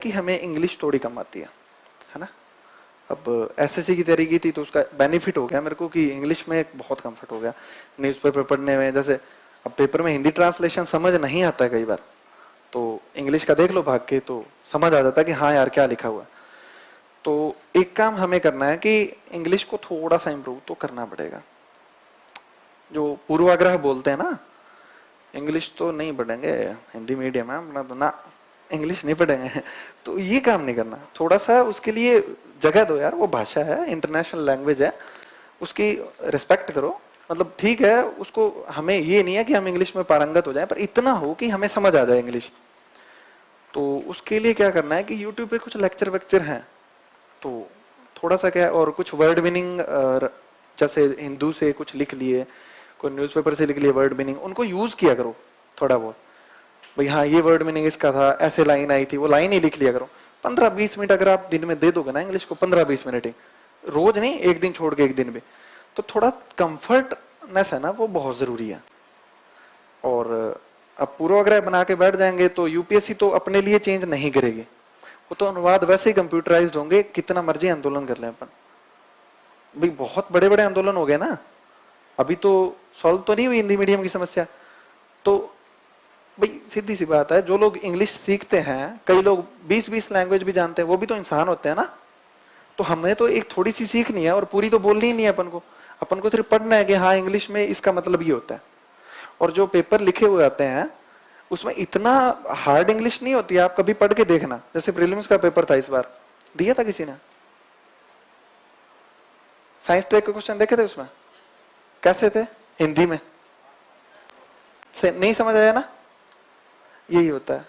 कि हमें इंग्लिश थोड़ी कम आती है ना। अब एसएससी की तैयारी की थी तो उसका बेनिफिट हो गया मेरे को कि इंग्लिश में बहुत कंफर्ट हो गया न्यूज़पेपर पढ़ने में। जैसे अब पेपर में हिंदी ट्रांसलेशन समझ नहीं आता है कई बार, तो इंग्लिश का देख लो भाग के तो समझ आ जाता है कि हाँ यार क्या लिखा हुआ है। तो एक काम हमें करना है कि इंग्लिश को थोड़ा सा इम्प्रूव तो करना पड़ेगा। जो पूर्वाग्रह बोलते हैं ना, इंग्लिश तो नहीं पढ़ेंगे, हिंदी मीडियम है अपना तो ना, इंग्लिश नहीं पढ़ेंगे, तो ये काम नहीं करना। थोड़ा सा उसके लिए जगह दो यार, वो भाषा है, इंटरनेशनल लैंग्वेज है, उसकी रिस्पेक्ट करो। मतलब ठीक है उसको, हमें ये नहीं है कि हम इंग्लिश में पारंगत हो जाएं, पर इतना हो कि हमें समझ आ जाए इंग्लिश। तो उसके लिए क्या करना है कि यूट्यूब पे कुछ लेक्चर वेक्चर हैं, तो थोड़ा सा क्या, और कुछ वर्ड मीनिंग, जैसे हिंदू से कुछ लिख लिए, कोई न्यूज़पेपर से लिख लिए वर्ड मीनिंग, उनको यूज किया करो थोड़ा बहुत। भाई हाँ ये वर्ड मीनिंग इसका था, ऐसे लाइन आई थी, वो लाइन ही लिख लिया करो। 15-20 मिनट अगर आप दिन में दे दोगे ना इंग्लिश को, 15-20 मिनट ही, रोज नहीं, एक दिन छोड़ के एक दिन भी, तो थोड़ा कंफर्टनेस है ना वो बहुत जरूरी है। और अब पूर्वाग्रह बना के बैठ जाएंगे तो यूपीएससी तो अपने लिए चेंज नहीं करेगी, वो तो अनुवाद वैसे ही कंप्यूटराइज्ड होंगे, कितना मर्जी आंदोलन कर लें अपन। भाई बहुत बड़े बड़े आंदोलन हो गए ना, अभी तो सॉल्व तो नहीं हुई हिंदी मीडियम की समस्या। तो भाई सीधी सी बात है, जो लोग इंग्लिश सीखते हैं, कई लोग 20-20 लैंग्वेज भी जानते हैं, वो भी तो इंसान होते हैं ना। तो हमें तो एक थोड़ी सी सीखनी है और पूरी तो बोलनी ही नहीं है अपन को सिर्फ पढ़ना है कि हाँ इंग्लिश में इसका मतलब ये होता है। और जो पेपर लिखे हुए आते हैं उसमें इतना हार्ड इंग्लिश नहीं होती है, आप कभी पढ़ के देखना। जैसे प्रीलिम्स का पेपर था इस बार, दिया था किसी ने, साइंस ट्रैक के क्वेश्चन देखे थे, उसमें कैसे थे हिंदी में, से नहीं समझ आया ना, यही होता है,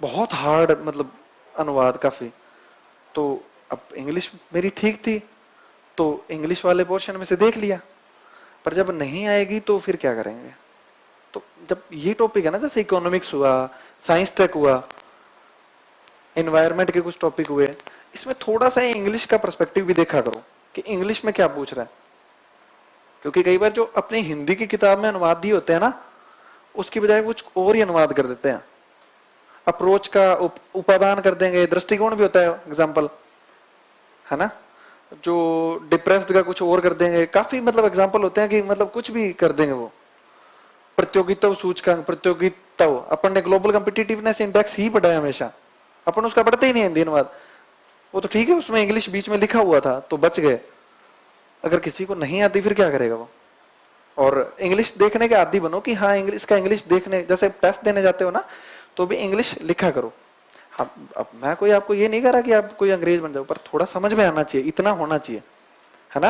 बहुत हार्ड मतलब अनुवाद काफी। तो अब इंग्लिश मेरी ठीक थी तो इंग्लिश वाले पोर्शन में से देख लिया, पर जब नहीं आएगी तो फिर क्या करेंगे। तो जब ये टॉपिक है ना, जैसे इकोनॉमिक्स हुआ, साइंस टेक हुआ, एनवायरनमेंट के कुछ टॉपिक हुए, इसमें थोड़ा सा इंग्लिश का पर्सपेक्टिव भी देखा करो कि इंग्लिश में क्या पूछ रहा है। क्योंकि कई बार जो अपने हिंदी की किताब में अनुवाद दिए होते हैं ना, उसकी बजाय कुछ और ही अनुवाद कर देते हैं। अप्रोच का उपादान कर देंगे, दृष्टिकोण भी होता है एग्जाम्पल, है ना, जो डिप्रेस्ड का कुछ और कर देंगे, काफी मतलब एग्जाम्पल होते हैं कि मतलब कुछ भी कर देंगे वो। प्रतियोगिता सूचकांक, प्रतियोगिता, अपन ने ग्लोबल कॉम्पिटिटिवनेस इंडेक्स ही पढ़ा है हमेशा, अपन उसका पढ़ते ही नहीं हिंदी अनुवाद। वो तो ठीक है उसमें इंग्लिश बीच में लिखा हुआ था तो बच गए, अगर किसी को नहीं आती फिर क्या करेगा वो। और इंग्लिश देखने के आदी बनो कि हाँ इंग्लिश का, इंग्लिश देखने, जैसे टेस्ट देने जाते हो ना तो भी इंग्लिश लिखा करो। हाँ, अब मैं कोई आपको ये नहीं कह रहा कि आप कोई अंग्रेज बन जाओ, पर थोड़ा समझ में आना चाहिए, इतना होना चाहिए, है ना।